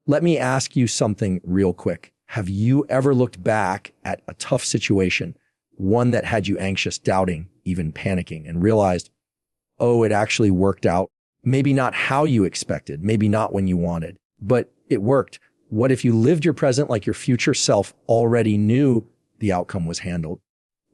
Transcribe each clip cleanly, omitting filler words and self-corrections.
Let me ask you something real quick. Have you ever looked back at a tough situation, one that had you anxious, doubting, even panicking, and realized, oh, it actually worked out? Maybe not how you expected, maybe not when you wanted, but it worked. What if you lived your present like your future self already knew the outcome was handled?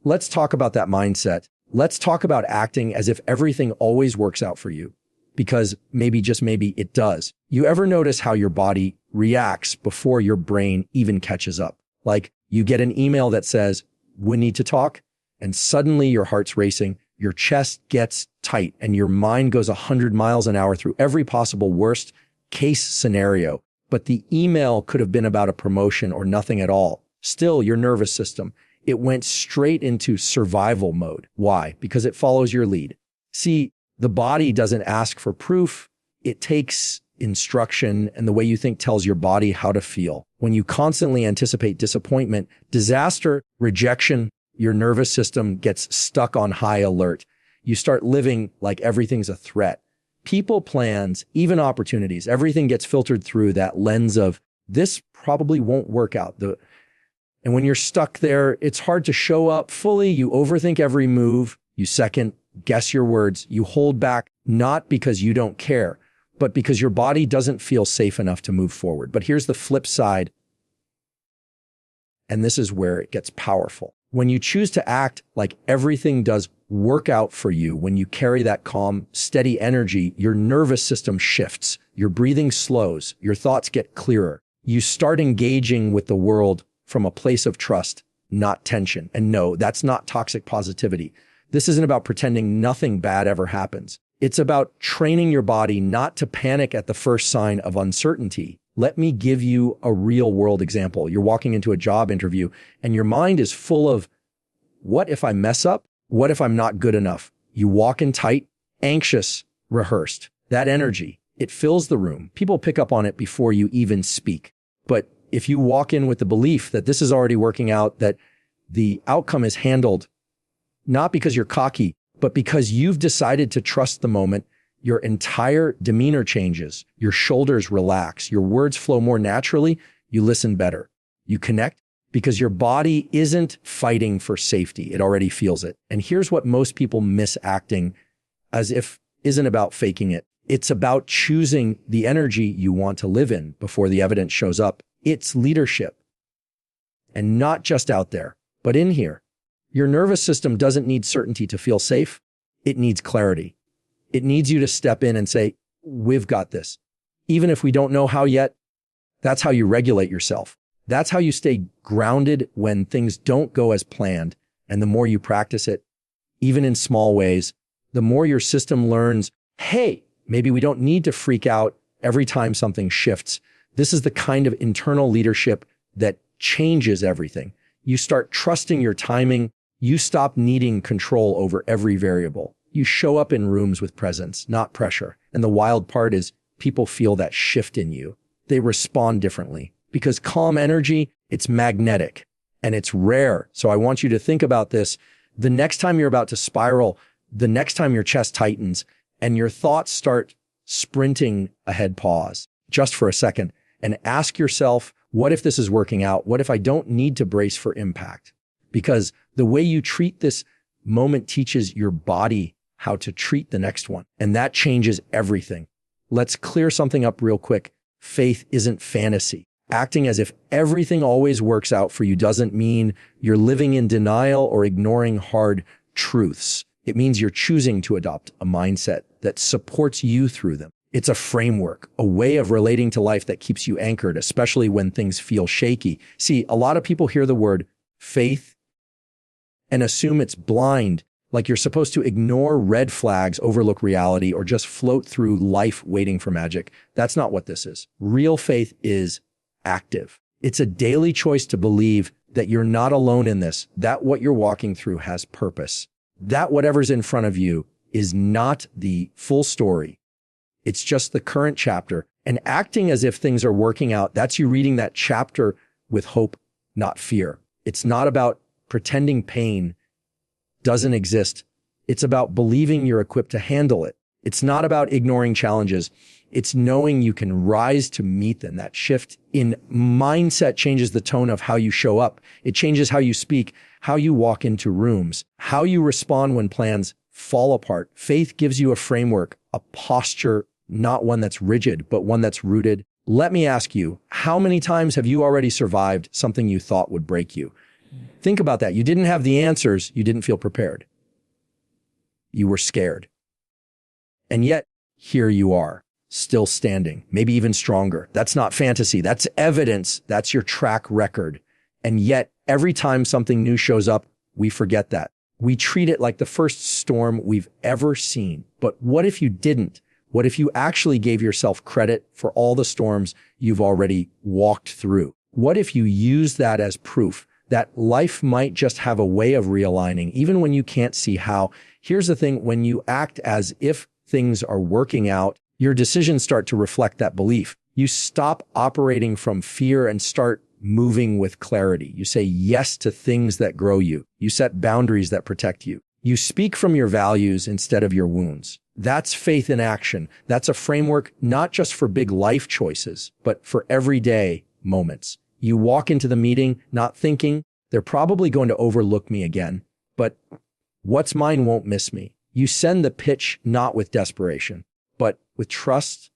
Let's talk about that mindset. Let's talk about acting as if everything always works out for you, because maybe, just maybe, it does. You ever notice how your body reacts before your brain even catches up? Like you get an email that says, we need to talk, and suddenly your heart's racing, your chest gets tight, and your mind goes 100 miles an hour through every possible worst case scenario. But the email could have been about a promotion or nothing at all. Still, your nervous system, it went straight into survival mode. Why? Because it follows your lead. See, the body doesn't ask for proof. It takes instruction, and the way you think tells your body how to feel. When you constantly anticipate disappointment, disaster, rejection, your nervous system gets stuck on high alert. You start living like everything's a threat. People, plans, even opportunities, everything gets filtered through that lens of this probably won't work out. And when you're stuck there, it's hard to show up fully. You overthink every move. You second guess your words. You hold back, not because you don't care, but because your body doesn't feel safe enough to move forward. But here's the flip side. And this is where it gets powerful. When you choose to act like everything does work out for you, when you carry that calm, steady energy, your nervous system shifts, your breathing slows, your thoughts get clearer. You start engaging with the world from a place of trust, not tension. And no, that's not toxic positivity. This isn't about pretending nothing bad ever happens. It's about training your body not to panic at the first sign of uncertainty. Let me give you a real world example. You're walking into a job interview and your mind is full of, what if I mess up? What if I'm not good enough? You walk in tight, anxious, rehearsed. That energy, it fills the room. People pick up on it before you even speak. But if you walk in with the belief that this is already working out, that the outcome is handled, not because you're cocky, but because you've decided to trust the moment, your entire demeanor changes. Your shoulders relax. Your words flow more naturally. You listen better. You connect because your body isn't fighting for safety. It already feels it. And here's what most people miss acting as if isn't about faking it. It's about choosing the energy you want to live in before the evidence shows up. It's leadership. And not just out there, but in here. Your nervous system doesn't need certainty to feel safe. It needs clarity. It needs you to step in and say, we've got this. Even if we don't know how yet, that's how you regulate yourself. That's how you stay grounded when things don't go as planned. And the more you practice it, even in small ways, the more your system learns, hey, maybe we don't need to freak out every time something shifts. This is the kind of internal leadership that changes everything. You start trusting your timing. You stop needing control over every variable. You show up in rooms with presence, not pressure. And the wild part is people feel that shift in you. They respond differently because calm energy, it's magnetic and it's rare. So I want you to think about this. The next time you're about to spiral, the next time your chest tightens and your thoughts start sprinting ahead, pause just for a second and ask yourself, what if this is working out? What if I don't need to brace for impact? Because the way you treat this moment teaches your body how to treat the next one. And that changes everything. Let's clear something up real quick. Faith isn't fantasy. Acting as if everything always works out for you doesn't mean you're living in denial or ignoring hard truths. It means you're choosing to adopt a mindset that supports you through them. It's a framework, a way of relating to life that keeps you anchored, especially when things feel shaky. See, a lot of people hear the word faith and assume it's blind, like you're supposed to ignore red flags, overlook reality, or just float through life waiting for magic. That's not what this is. Real faith is active. It's a daily choice to believe that you're not alone in this, that what you're walking through has purpose, that whatever's in front of you is not the full story. It's just the current chapter. And acting as if things are working out, that's you reading that chapter with hope, not fear. It's not about pretending pain doesn't exist. It's about believing you're equipped to handle it. It's not about ignoring challenges. It's knowing you can rise to meet them. That shift in mindset changes the tone of how you show up. It changes how you speak, how you walk into rooms, how you respond when plans fall apart. Faith gives you a framework, a posture, not one that's rigid, but one that's rooted. Let me ask you, how many times have you already survived something you thought would break you? Think about that. You didn't have the answers. You didn't feel prepared. You were scared. And yet, here you are, still standing, maybe even stronger. That's not fantasy. That's evidence. That's your track record. And yet, every time something new shows up, we forget that. We treat it like the first storm we've ever seen. But what if you didn't? What if you actually gave yourself credit for all the storms you've already walked through? What if you use that as proof that life might just have a way of realigning, even when you can't see how? Here's the thing, when you act as if things are working out, your decisions start to reflect that belief. You stop operating from fear and start moving with clarity. You say yes to things that grow you. You set boundaries that protect you. You speak from your values instead of your wounds. That's faith in action. That's a framework not just for big life choices, but for everyday moments. You walk into the meeting not thinking, they're probably going to overlook me again, but what's mine won't miss me. You send the pitch not with desperation, but with trust,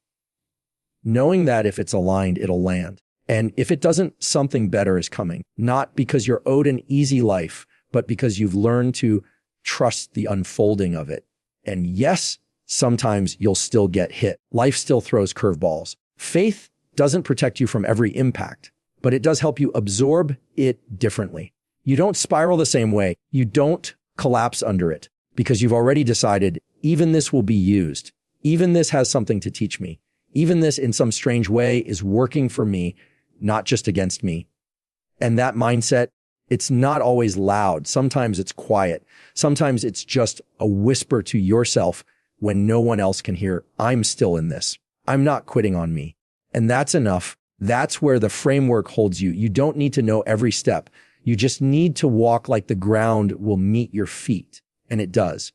knowing that if it's aligned, it'll land. And if it doesn't, something better is coming. Not because you're owed an easy life, but because you've learned to trust the unfolding of it. And yes, sometimes you'll still get hit. Life still throws curveballs. Faith doesn't protect you from every impact, but it does help you absorb it differently. You don't spiral the same way. You don't collapse under it because you've already decided, even this will be used. Even this has something to teach me. Even this in some strange way is working for me, not just against me. And that mindset, it's not always loud. Sometimes it's quiet. Sometimes it's just a whisper to yourself when no one else can hear, I'm still in this. I'm not quitting on me. And that's enough. That's where the framework holds you. You don't need to know every step. You just need to walk like the ground will meet your feet. And it does.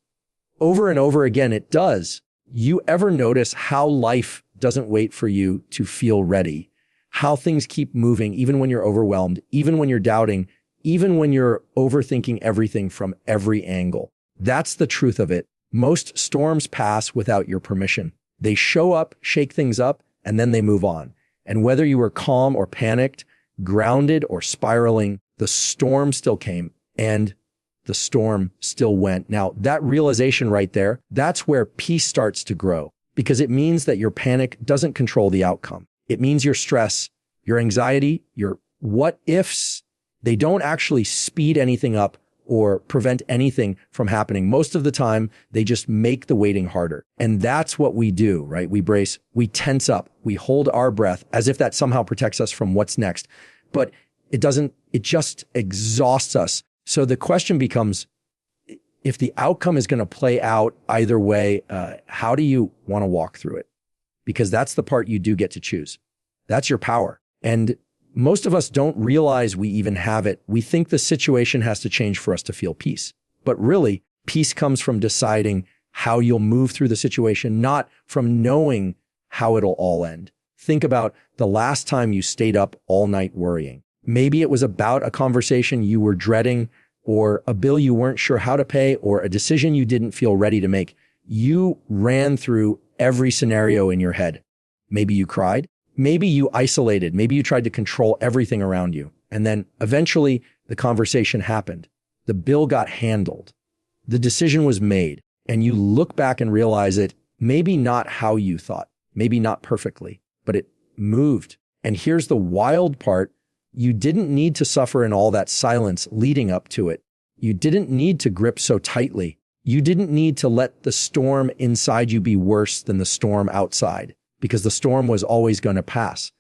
Over and over again, it does. You ever notice how life doesn't wait for you to feel ready? How things keep moving, even when you're overwhelmed, even when you're doubting, even when you're overthinking everything from every angle. That's the truth of it. Most storms pass without your permission. They show up, shake things up, and then they move on. And whether you were calm or panicked, grounded or spiraling, the storm still came and the storm still went. Now, that realization right there, that's where peace starts to grow because it means that your panic doesn't control the outcome. It means your stress, your anxiety, your what ifs, they don't actually speed anything up or prevent anything from happening. Most of the time, they just make the waiting harder. And that's what we do, right? We brace, we tense up, we hold our breath as if that somehow protects us from what's next. But it doesn't, it just exhausts us. So the question becomes, if the outcome is going to play out either way, how do you want to walk through it? Because that's the part you do get to choose. That's your power. And most of us don't realize we even have it. We think the situation has to change for us to feel peace. But really, peace comes from deciding how you'll move through the situation, not from knowing how it'll all end. Think about the last time you stayed up all night worrying. Maybe it was about a conversation you were dreading, or a bill you weren't sure how to pay, or a decision you didn't feel ready to make. You ran through every scenario in your head. Maybe you cried. Maybe you isolated. Maybe you tried to control everything around you. And then eventually the conversation happened. The bill got handled. The decision was made. And you look back and realize it, maybe not how you thought, maybe not perfectly, but it moved. And here's the wild part. You didn't need to suffer in all that silence leading up to it. You didn't need to grip so tightly. You didn't need to let the storm inside you be worse than the storm outside, because the storm was always going to pass.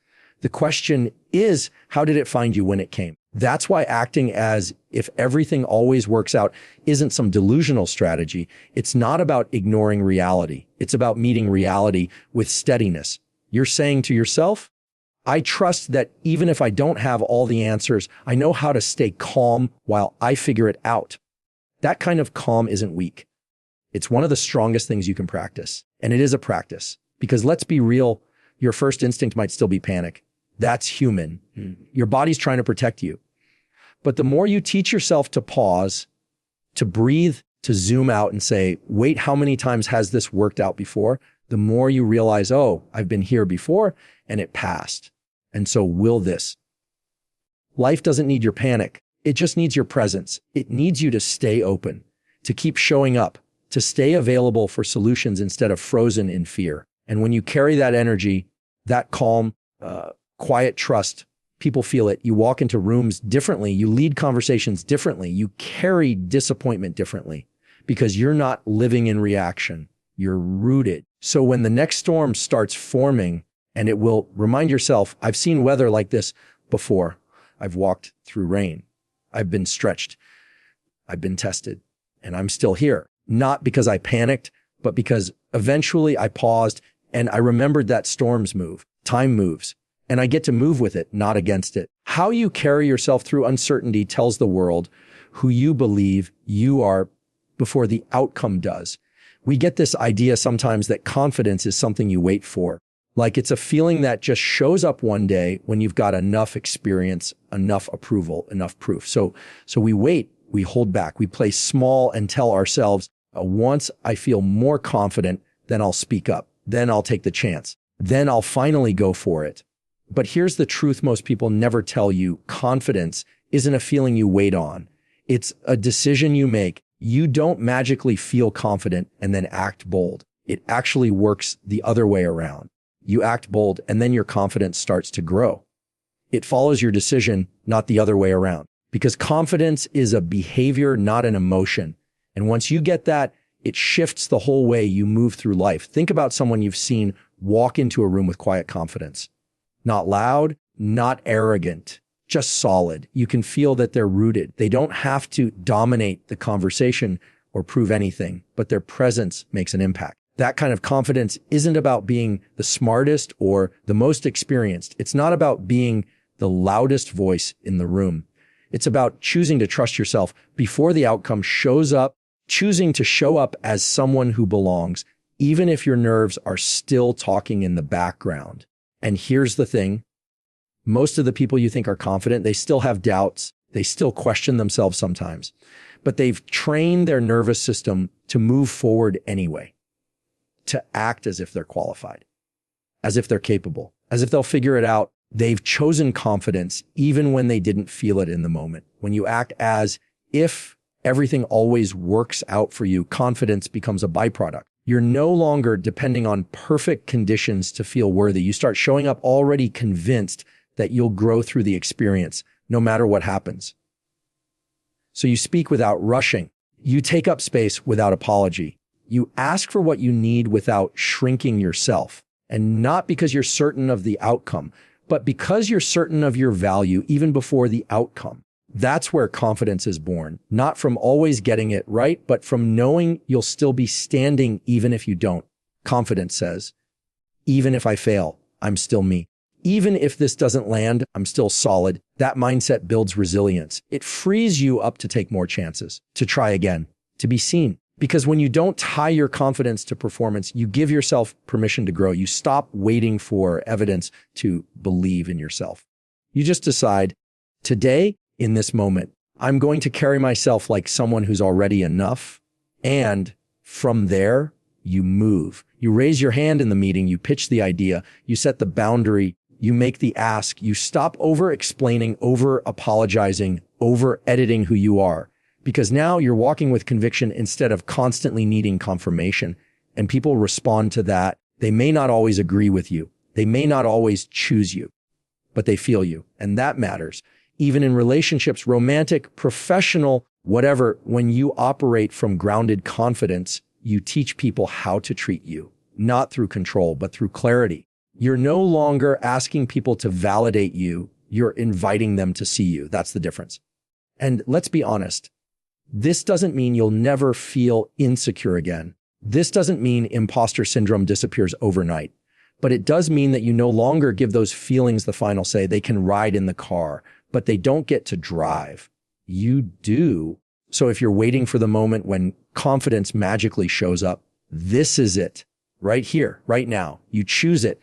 The question is, how did it find you when it came? That's why acting as if everything always works out isn't some delusional strategy. It's not about ignoring reality. It's about meeting reality with steadiness. You're saying to yourself, I trust that even if I don't have all the answers, I know how to stay calm while I figure it out. That kind of calm isn't weak. It's one of the strongest things you can practice. And it is a practice. Because let's be real, your first instinct might still be panic. That's human. Your body's trying to protect you. But the more you teach yourself to pause, to breathe, to zoom out and say, wait, how many times has this worked out before? The more you realize, oh, I've been here before and it passed. And so will this. Life doesn't need your panic. It just needs your presence. It needs you to stay open, to keep showing up, to stay available for solutions instead of frozen in fear. And when you carry that energy, that calm, quiet trust, people feel it. You walk into rooms differently. You lead conversations differently. You carry disappointment differently because you're not living in reaction. You're rooted. So when the next storm starts forming, and it will remind yourself, I've seen weather like this before. I've walked through rain. I've been stretched. I've been tested, and I'm still here. Not because I panicked, but because eventually I paused and I remembered that storms move, time moves, and I get to move with it, not against it. How you carry yourself through uncertainty tells the world who you believe you are before the outcome does. We get this idea sometimes that confidence is something you wait for. Like it's a feeling that just shows up one day when you've got enough experience, enough approval, enough proof. So we wait, we hold back, we play small and tell ourselves, once I feel more confident, then I'll speak up. Then I'll take the chance. Then I'll finally go for it. But here's the truth most people never tell you. Confidence isn't a feeling you wait on. It's a decision you make. You don't magically feel confident and then act bold. It actually works the other way around. You act bold and then your confidence starts to grow. It follows your decision, not the other way around. Because confidence is a behavior, not an emotion. And once you get that, it shifts the whole way you move through life. Think about someone you've seen walk into a room with quiet confidence. Not loud, not arrogant, just solid. You can feel that they're rooted. They don't have to dominate the conversation or prove anything, but their presence makes an impact. That kind of confidence isn't about being the smartest or the most experienced. It's not about being the loudest voice in the room. It's about choosing to trust yourself before the outcome shows up, choosing to show up as someone who belongs, even if your nerves are still talking in the background. And here's the thing. Most of the people you think are confident, they still have doubts. They still question themselves sometimes, but they've trained their nervous system to move forward anyway, to act as if they're qualified, as if they're capable, as if they'll figure it out. They've chosen confidence even when they didn't feel it in the moment. When you act as if everything always works out for you, confidence becomes a byproduct. You're no longer depending on perfect conditions to feel worthy. You start showing up already convinced that you'll grow through the experience, no matter what happens. So you speak without rushing. You take up space without apology. You ask for what you need without shrinking yourself. And not because you're certain of the outcome, but because you're certain of your value even before the outcome. That's where confidence is born, not from always getting it right, but from knowing you'll still be standing even if you don't. Confidence says, even if I fail, I'm still me. Even if this doesn't land, I'm still solid. That mindset builds resilience. It frees you up to take more chances, to try again, to be seen. Because when you don't tie your confidence to performance, you give yourself permission to grow. You stop waiting for evidence to believe in yourself. You just decide, today, in this moment, I'm going to carry myself like someone who's already enough. And from there, you move. You raise your hand in the meeting, you pitch the idea, you set the boundary, you make the ask, you stop over-explaining, over-apologizing, over-editing who you are. Because now you're walking with conviction instead of constantly needing confirmation. And people respond to that. They may not always agree with you. They may not always choose you, but they feel you. And that matters. Even in relationships, romantic, professional, whatever, when you operate from grounded confidence, you teach people how to treat you, not through control, but through clarity. You're no longer asking people to validate you. You're inviting them to see you. That's the difference. And let's be honest. This doesn't mean you'll never feel insecure again. This doesn't mean imposter syndrome disappears overnight, but it does mean that you no longer give those feelings the final say. They can ride in the car, but they don't get to drive. You do. So if you're waiting for the moment when confidence magically shows up, this is it. right here, right now. You choose it.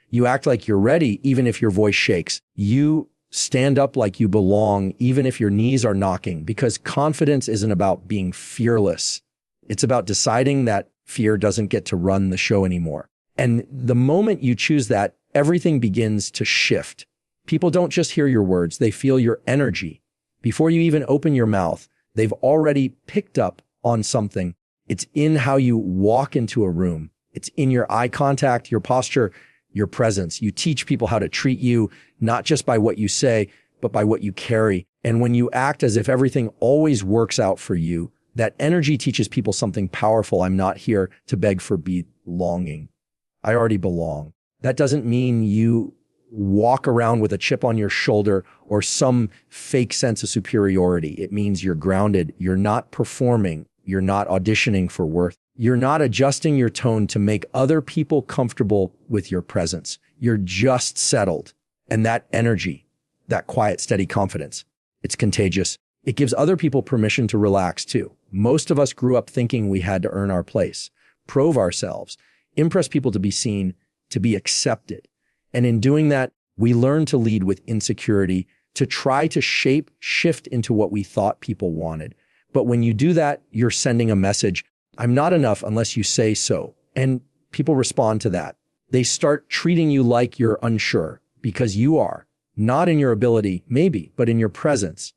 You act like you're ready, even if your voice shakes. You stand up like you belong, even if your knees are knocking, because confidence isn't about being fearless. It's about deciding that fear doesn't get to run the show anymore. And the moment you choose that, everything begins to shift. People don't just hear your words, they feel your energy. Before you even open your mouth, they've already picked up on something. It's in how you walk into a room. It's in your eye contact, your posture, your presence. You teach people how to treat you, not just by what you say, but by what you carry. And when you act as if everything always works out for you, that energy teaches people something powerful. I'm not here to beg for belonging. I already belong. That doesn't mean you walk around with a chip on your shoulder or some fake sense of superiority. It means you're grounded. You're not performing. You're not auditioning for worth. You're not adjusting your tone to make other people comfortable with your presence. You're just settled. And that energy, that quiet, steady confidence, it's contagious. It gives other people permission to relax too. Most of us grew up thinking we had to earn our place, prove ourselves, impress people to be seen, to be accepted. And in doing that, we learn to lead with insecurity, to try to shift into what we thought people wanted. But when you do that, you're sending a message. I'm not enough unless you say so. And people respond to that. They start treating you like you're unsure because you are, not in your ability, maybe, but in your presence.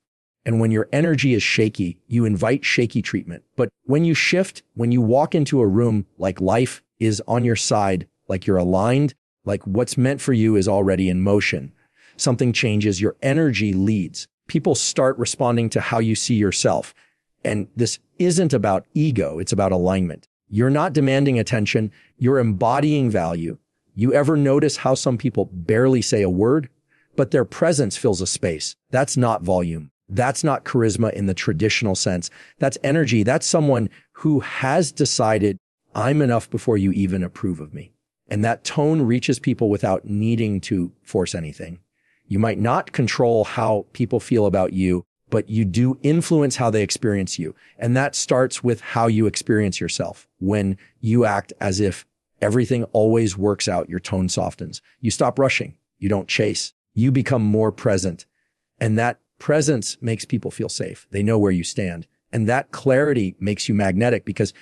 And when your energy is shaky, you invite shaky treatment. But when you shift, when you walk into a room like life is on your side, like you're aligned, like what's meant for you is already in motion, something changes, your energy leads. People start responding to how you see yourself. And this isn't about ego, it's about alignment. You're not demanding attention, you're embodying value. You ever notice how some people barely say a word, but their presence fills a space? That's not volume. That's not charisma in the traditional sense. That's energy. That's someone who has decided, I'm enough before you even approve of me. And that tone reaches people without needing to force anything. You might not control how people feel about you, but you do influence how they experience you. And that starts with how you experience yourself. When you act as if everything always works out, your tone softens. You stop rushing. You don't chase. You become more present. And that presence makes people feel safe. They know where you stand. And that clarity makes you magnetic because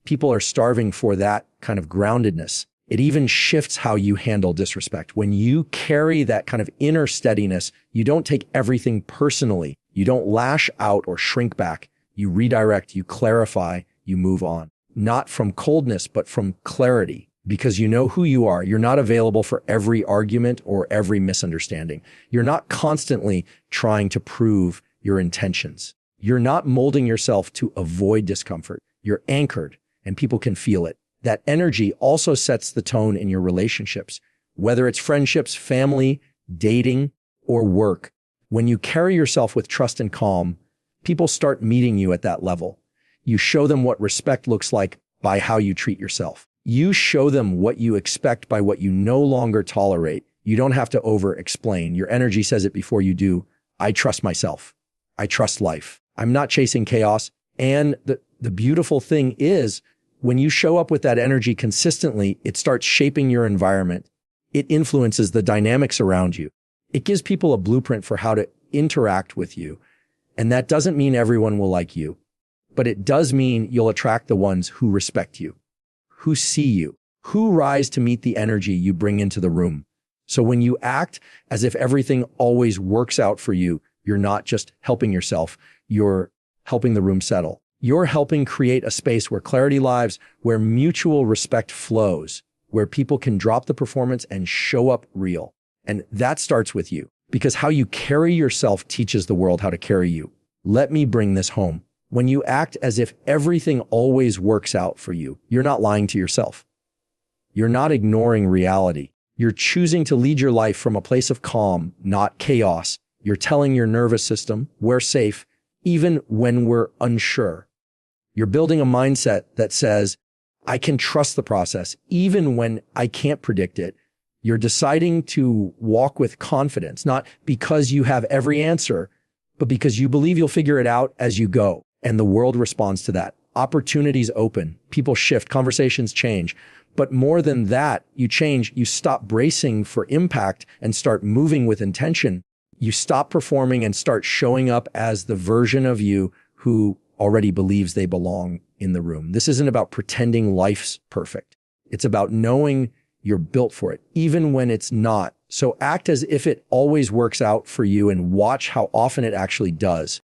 people are starving for that kind of groundedness. It even shifts how you handle disrespect. When you carry that kind of inner steadiness, you don't take everything personally. You don't lash out or shrink back. You redirect, you clarify, you move on. Not from coldness, but from clarity, because you know who you are. You're not available for every argument or every misunderstanding. You're not constantly trying to prove your intentions. You're not molding yourself to avoid discomfort. You're anchored and people can feel it. That energy also sets the tone in your relationships, whether it's friendships, family, dating, or work. When you carry yourself with trust and calm, people start meeting you at that level. You show them what respect looks like by how you treat yourself. You show them what you expect by what you no longer tolerate. You don't have to over-explain. Your energy says it before you do. I trust myself. I trust life. I'm not chasing chaos. And the beautiful thing is, when you show up with that energy consistently, it starts shaping your environment. It influences the dynamics around you. It gives people a blueprint for how to interact with you. And that doesn't mean everyone will like you, but it does mean you'll attract the ones who respect you, who see you, who rise to meet the energy you bring into the room. So when you act as if everything always works out for you, you're not just helping yourself, you're helping the room settle. You're helping create a space where clarity lives, where mutual respect flows, where people can drop the performance and show up real. And that starts with you, because how you carry yourself teaches the world how to carry you. Let me bring this home. When you act as if everything always works out for you, you're not lying to yourself. You're not ignoring reality. You're choosing to lead your life from a place of calm, not chaos. You're telling your nervous system, we're safe, even when we're unsure. You're building a mindset that says, I can trust the process, even when I can't predict it. You're deciding to walk with confidence, not because you have every answer, but because you believe you'll figure it out as you go. And the world responds to that. Opportunities open, people shift, conversations change. But more than that, you change, you stop bracing for impact and start moving with intention. You stop performing and start showing up as the version of you who already believes they belong in the room. This isn't about pretending life's perfect. It's about knowing you're built for it, even when it's not. So act as if it always works out for you and watch how often it actually does.